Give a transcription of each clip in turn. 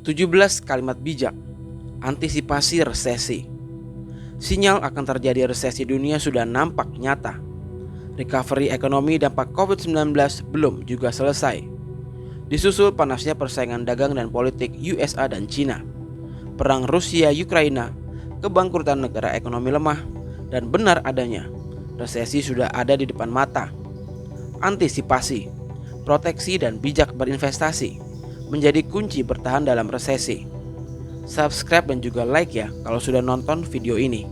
17 kalimat bijak antisipasi resesi. Sinyal akan terjadi resesi dunia sudah nampak nyata. Recovery ekonomi dampak COVID-19 belum juga selesai. Disusul panasnya persaingan dagang dan politik USA dan Cina, perang Rusia-Ukraina, kebangkrutan negara ekonomi lemah, dan benar adanya resesi sudah ada di depan mata. Antisipasi, proteksi, dan bijak berinvestasi menjadi kunci bertahan dalam resesi. Subscribe dan juga like ya kalau sudah nonton video ini.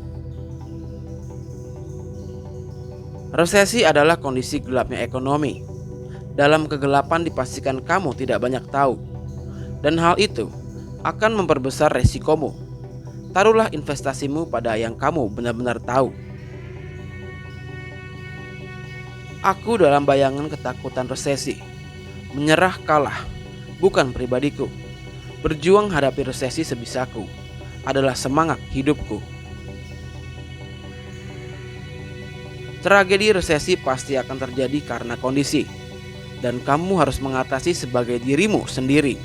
Resesi adalah kondisi gelapnya ekonomi. Dalam kegelapan dipastikan kamu tidak banyak tahu, dan hal itu akan memperbesar resikomu. Taruhlah investasimu pada yang kamu benar-benar tahu. Aku dalam bayangan ketakutan resesi. Menyerah kalah, bukan pribadiku. Berjuang hadapi resesi sebisaku adalah semangat hidupku. Tragedi resesi pasti akan terjadi karena kondisi, dan kamu harus mengatasi sebagai dirimu sendiri.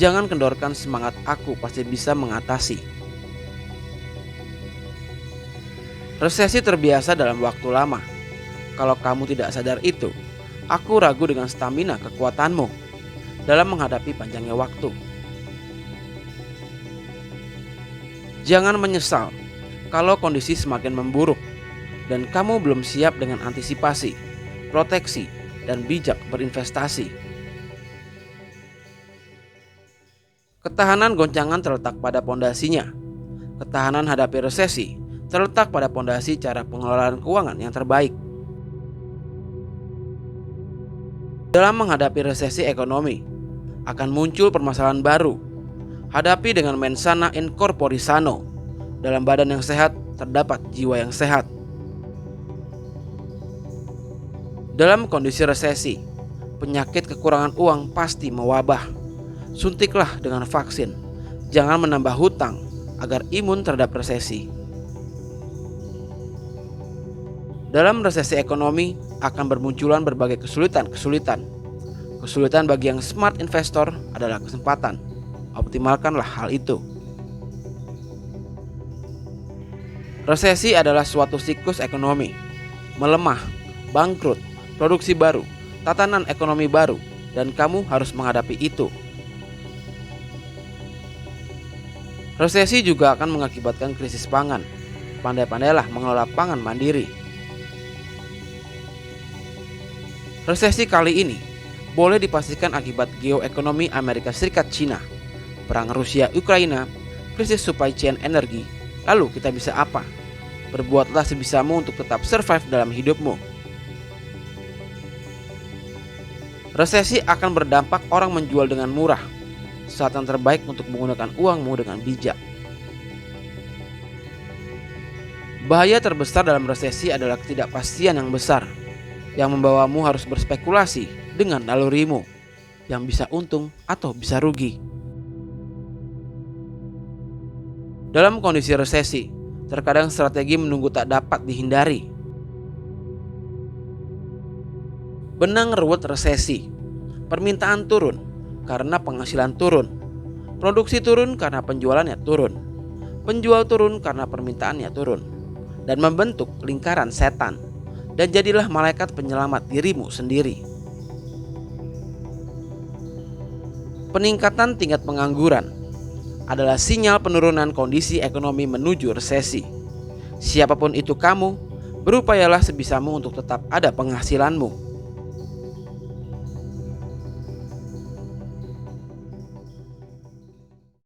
Jangan kendorkan semangat aku pasti bisa mengatasi. Resesi terbiasa dalam waktu lama. Kalau kamu tidak sadar itu, aku ragu dengan stamina kekuatanmu dalam menghadapi panjangnya waktu. Jangan menyesal kalau kondisi semakin memburuk dan kamu belum siap dengan antisipasi, proteksi, dan bijak berinvestasi. Ketahanan goncangan terletak pada pondasinya. Ketahanan hadapi resesi terletak pada pondasi cara pengelolaan keuangan yang terbaik. Dalam menghadapi resesi ekonomi, akan muncul permasalahan baru. Hadapi dengan mensana in corpore sano. Dalam badan yang sehat, terdapat jiwa yang sehat. Dalam kondisi resesi, penyakit kekurangan uang pasti mewabah. Suntiklah dengan vaksin. Jangan menambah hutang agar imun terhadap resesi. Dalam resesi ekonomi akan bermunculan berbagai kesulitan. Kesulitan bagi yang smart investor adalah kesempatan. Optimalkanlah hal itu. Resesi adalah suatu siklus ekonomi. Melemah, bangkrut, produksi baru, tatanan ekonomi baru, dan kamu harus menghadapi itu. Resesi juga akan mengakibatkan krisis pangan. Pandai-pandailah mengelola pangan mandiri. Resesi kali ini boleh dipastikan akibat geoekonomi Amerika Serikat Cina, perang Rusia-Ukraina, krisis supply chain energi. Lalu kita bisa apa? Berbuatlah sebisamu untuk tetap survive dalam hidupmu. Resesi akan berdampak orang menjual dengan murah. Saat yang terbaik untuk menggunakan uangmu dengan bijak. Bahaya terbesar dalam resesi adalah ketidakpastian yang besar, yang membawamu harus berspekulasi dengan nalurimu, yang bisa untung atau bisa rugi. Dalam kondisi resesi, terkadang strategi menunggu tak dapat dihindari. Benang ruwet resesi. Permintaan turun karena penghasilan turun. Produksi turun karena penjualannya turun. Penjual turun karena permintaannya turun. Dan membentuk lingkaran setan. Dan jadilah malaikat penyelamat dirimu sendiri. Peningkatan tingkat pengangguran adalah sinyal penurunan kondisi ekonomi menuju resesi. Siapapun itu kamu, berupayalah sebisamu untuk tetap ada penghasilanmu.